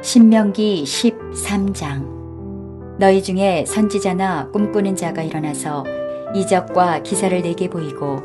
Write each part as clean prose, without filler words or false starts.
신명기 13장. 너희 중에 선지자나 꿈꾸는 자가 일어나서 이적과 기사를 내게 보이고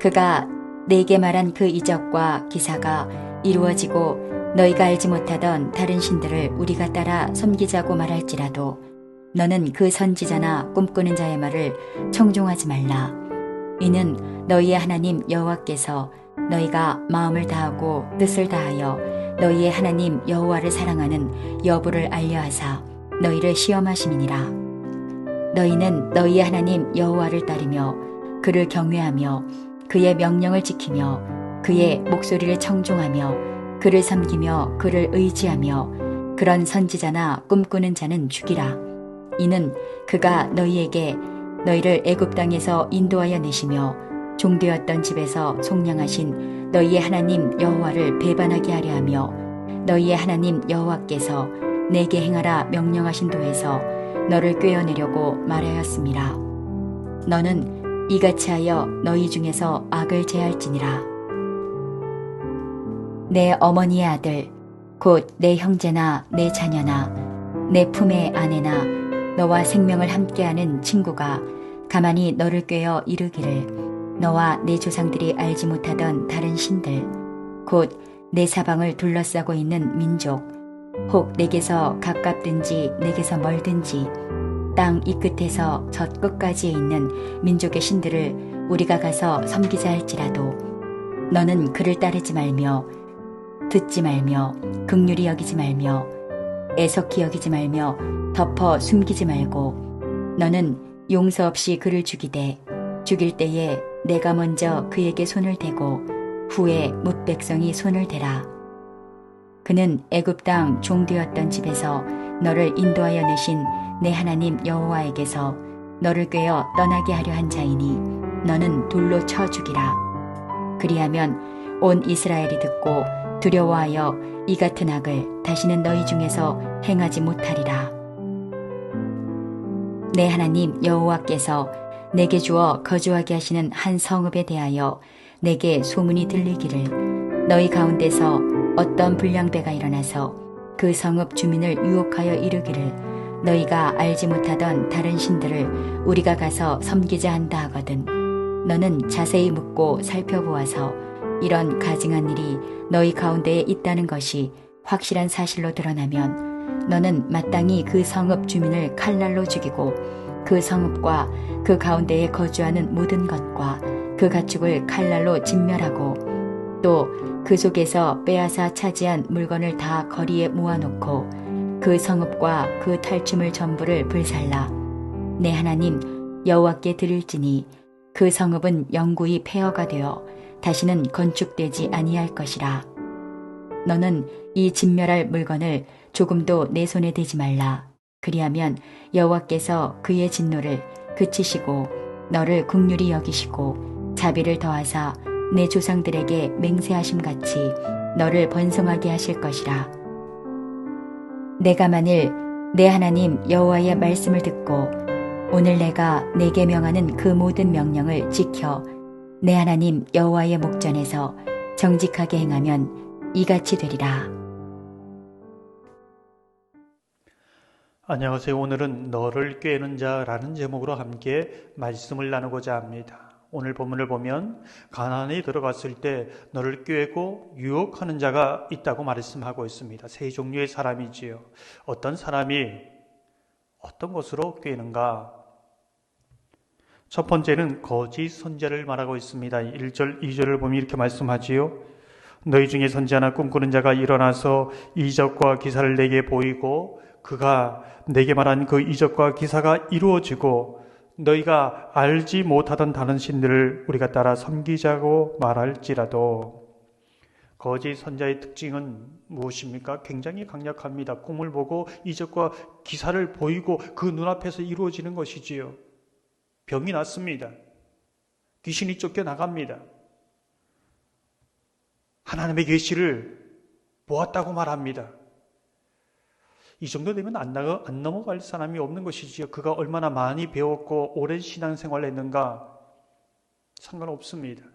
그가 내게 말한 그 이적과 기사가 이루어지고 너희가 알지 못하던 다른 신들을 우리가 따라 섬기자고 말할지라도 너는 그 선지자나 꿈꾸는 자의 말을 청종하지 말라. 이는 너희의 하나님 여호와께서 너희가 마음을 다하고 뜻을 다하여 너희의 하나님 여호와를 사랑하는 여부를 알려하사 너희를 시험하심이니라. 너희는 너희의 하나님 여호와를 따르며 그를 경외하며 그의 명령을 지키며 그의 목소리를 청종하며 그를 섬기며 그를 의지하며 그런 선지자나 꿈꾸는 자는 죽이라. 이는 그가 너희에게 너희를 애굽 땅에서 인도하여 내시며 종되었던 집에서 속량하신 너희의 하나님 여호와를 배반하게 하려 하며 너희의 하나님 여호와께서 내게 행하라 명령하신 도에서 너를 꿰어내려고 말하였음이라. 너는 이같이 하여 너희 중에서 악을 제할지니라. 내 어머니의 아들 곧 내 형제나 내 자녀나 내 품의 아내나 너와 생명을 함께하는 친구가 가만히 너를 꿰어 이르기를 너와 내 조상들이 알지 못하던 다른 신들 곧 내 사방을 둘러싸고 있는 민족 혹 내게서 가깝든지 내게서 멀든지 땅 이 끝에서 저 끝까지에 있는 민족의 신들을 우리가 가서 섬기자 할지라도 너는 그를 따르지 말며 듣지 말며 긍휼히 여기지 말며 애석히 여기지 말며 덮어 숨기지 말고 너는 용서 없이 그를 죽이되 죽일 때에 내가 먼저 그에게 손을 대고 후에 뭇 백성이 손을 대라. 그는 애굽 땅 종되었던 집에서 너를 인도하여 내신 내 하나님 여호와에게서 너를 꿰어 떠나게 하려 한 자이니 너는 돌로 쳐 죽이라. 그리하면 온 이스라엘이 듣고 두려워하여 이 같은 악을 다시는 너희 중에서 행하지 못하리라. 내 하나님 여호와께서 내게 주어 거주하게 하시는 한 성읍에 대하여 내게 소문이 들리기를 너희 가운데서 어떤 불량배가 일어나서 그 성읍 주민을 유혹하여 이르기를 너희가 알지 못하던 다른 신들을 우리가 가서 섬기자 한다 하거든 너는 자세히 묻고 살펴보아서 이런 가증한 일이 너희 가운데에 있다는 것이 확실한 사실로 드러나면 너는 마땅히 그 성읍 주민을 칼날로 죽이고 그 성읍과 그 가운데에 거주하는 모든 것과 그 가축을 칼날로 진멸하고 또 그 속에서 빼앗아 차지한 물건을 다 거리에 모아놓고 그 성읍과 그 탈춤을 전부를 불살라 내 하나님 여호와께 드릴지니 그 성읍은 영구히 폐허가 되어 다시는 건축되지 아니할 것이라. 너는 이 진멸할 물건을 조금도 내 손에 대지 말라. 그리하면 여호와께서 그의 진노를 그치시고 너를 긍휼히 여기시고 자비를 더하사 내 조상들에게 맹세하심 같이 너를 번성하게 하실 것이라. 내가 만일 내 하나님 여호와의 말씀을 듣고 오늘 내가 내게 명하는 그 모든 명령을 지켜 내 하나님 여호와의 목전에서 정직하게 행하면 이같이 되리라. 안녕하세요. 오늘은 너를 꿰는 자라는 제목으로 함께 말씀을 나누고자 합니다. 오늘 본문을 보면 가나안에 들어갔을 때 너를 꿰고 유혹하는 자가 있다고 말씀하고 있습니다. 세 종류의 사람이지요. 어떤 사람이 어떤 것으로 꿰는가? 첫 번째는 거짓 선지자를 말하고 있습니다. 1절, 2절을 보면 이렇게 말씀하지요. 너희 중에 선지자나 꿈꾸는 자가 일어나서 이적과 기사를 내게 보이고 그가 내게 말한 그 이적과 기사가 이루어지고 너희가 알지 못하던 다른 신들을 우리가 따라 섬기자고 말할지라도. 거짓 선지자의 특징은 무엇입니까? 굉장히 강력합니다. 꿈을 보고 이적과 기사를 보이고 그 눈앞에서 이루어지는 것이지요. 병이 났습니다. 귀신이 쫓겨나갑니다. 하나님의 계시를 보았다고 말합니다. 이 정도 되면 안 넘어갈 사람이 없는 것이지요. 그가 얼마나 많이 배웠고 오랜 신앙생활을 했는가 상관없습니다.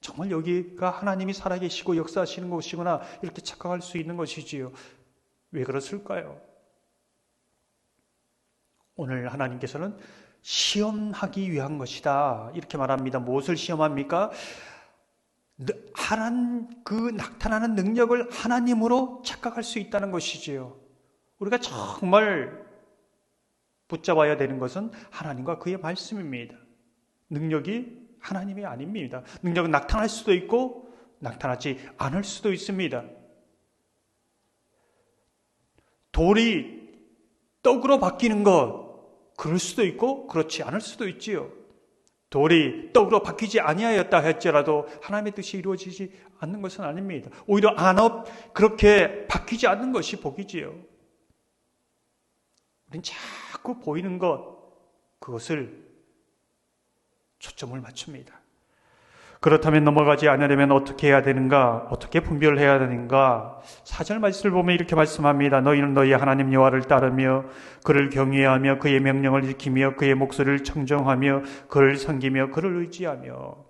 정말 여기가 하나님이 살아계시고 역사하시는 곳이구나 이렇게 착각할 수 있는 것이지요. 왜 그랬을까요? 오늘 하나님께서는 시험하기 위한 것이다 이렇게 말합니다. 무엇을 시험합니까? 그 나타나는 능력을 하나님으로 착각할 수 있다는 것이지요. 우리가 정말 붙잡아야 되는 것은 하나님과 그의 말씀입니다. 능력이 하나님이 아닙니다. 능력은 나타날 수도 있고 나타나지 않을 수도 있습니다. 돌이 떡으로 바뀌는 것, 그럴 수도 있고 그렇지 않을 수도 있지요. 돌이 떡으로 바뀌지 아니하였다 할지라도 하나님의 뜻이 이루어지지 않는 것은 아닙니다. 오히려 그렇게 바뀌지 않는 것이 복이지요. 우린 자꾸 보이는 것, 그것을 초점을 맞춥니다. 그렇다면 넘어가지 않으려면 어떻게 해야 되는가? 어떻게 분별해야 되는가? 4절 말씀을 보면 이렇게 말씀합니다. 너희는 너희 하나님 여호와를 따르며 그를 경외하며 그의 명령을 지키며 그의 목소리를 청정하며 그를 섬기며 그를 의지하며.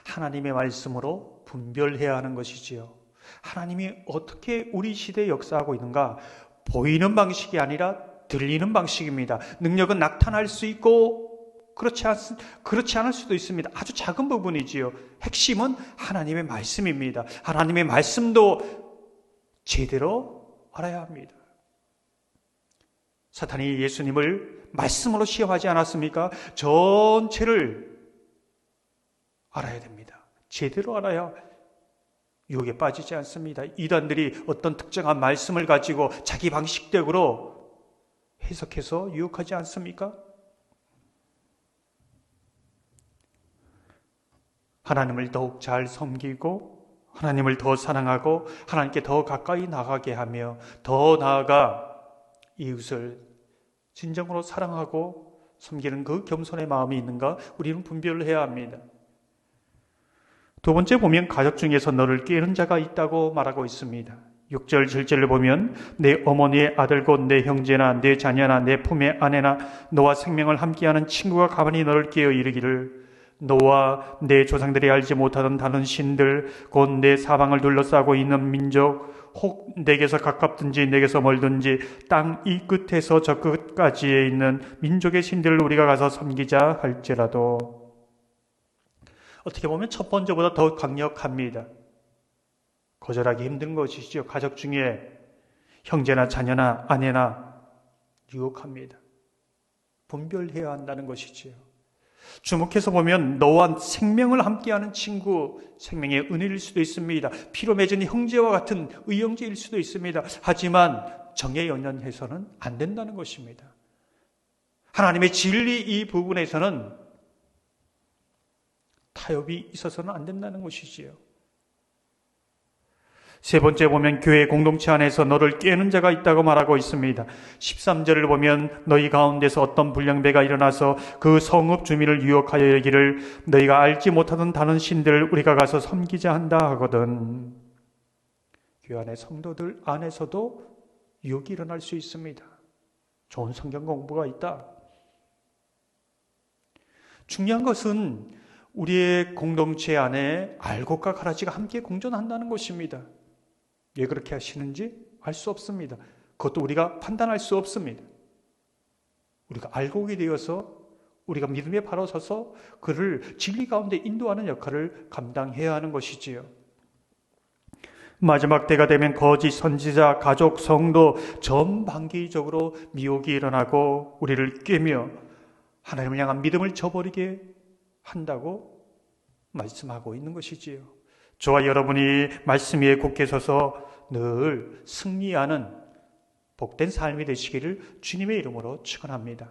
하나님의 말씀으로 분별해야 하는 것이지요. 하나님이 어떻게 우리 시대에 역사하고 있는가? 보이는 방식이 아니라 들리는 방식입니다. 능력은 나타날 수 있고 그렇지 않을 수도 있습니다. 아주 작은 부분이지요. 핵심은 하나님의 말씀입니다. 하나님의 말씀도 제대로 알아야 합니다. 사탄이 예수님을 말씀으로 시험하지 않았습니까? 전체를 알아야 됩니다. 제대로 알아야 유혹에 빠지지 않습니다. 이단들이 어떤 특정한 말씀을 가지고 자기 방식대로 해석해서 유혹하지 않습니까? 하나님을 더욱 잘 섬기고 하나님을 더 사랑하고 하나님께 더 가까이 나가게 하며 더 나아가 이웃을 진정으로 사랑하고 섬기는 그 겸손의 마음이 있는가 우리는 분별을 해야 합니다. 두 번째 보면 가족 중에서 너를 꾀는 자가 있다고 말하고 있습니다. 6절 7절을 보면 내 어머니의 아들 곧 내 형제나 내 자녀나 내 품의 아내나 너와 생명을 함께하는 친구가 가만히 너를 깨어 이르기를 너와 내 조상들이 알지 못하던 다른 신들 곧 내 사방을 둘러싸고 있는 민족 혹 내게서 가깝든지 내게서 멀든지 땅 이 끝에서 저 끝까지에 있는 민족의 신들을 우리가 가서 섬기자 할지라도. 어떻게 보면 첫 번째보다 더 강력합니다. 거절하기 힘든 것이죠. 가족 중에 형제나 자녀나 아내나 유혹합니다. 분별해야 한다는 것이지요. 주목해서 보면 너와 생명을 함께하는 친구, 생명의 은혜일 수도 있습니다. 피로 맺은 형제와 같은 의형제일 수도 있습니다. 하지만 정에 연연해서는 안 된다는 것입니다. 하나님의 진리 이 부분에서는 타협이 있어서는 안 된다는 것이지요. 세 번째 보면 교회 공동체 안에서 너를 꾀는 자가 있다고 말하고 있습니다. 13절을 보면 너희 가운데서 어떤 불량배가 일어나서 그 성읍 주민을 유혹하여 이르기를 너희가 알지 못하던 다른 신들을 우리가 가서 섬기자 한다 하거든. 교회 안의 성도들 안에서도 유혹이 일어날 수 있습니다. 좋은 성경 공부가 있다. 중요한 것은 우리의 공동체 안에 알곡과 가라지가 함께 공존한다는 것입니다. 왜 그렇게 하시는지 알 수 없습니다. 그것도 우리가 판단할 수 없습니다. 우리가 알곡이 되어서 우리가 믿음에 바로 서서 그를 진리 가운데 인도하는 역할을 감당해야 하는 것이지요. 마지막 때가 되면 거짓 선지자, 가족, 성도 전반기적으로 미혹이 일어나고 우리를 꿰며 하나님을 향한 믿음을 저버리게 한다고 말씀하고 있는 것이지요. 저와 여러분이 말씀 위에 굳게 서서 늘 승리하는 복된 삶이 되시기를 주님의 이름으로 축원합니다.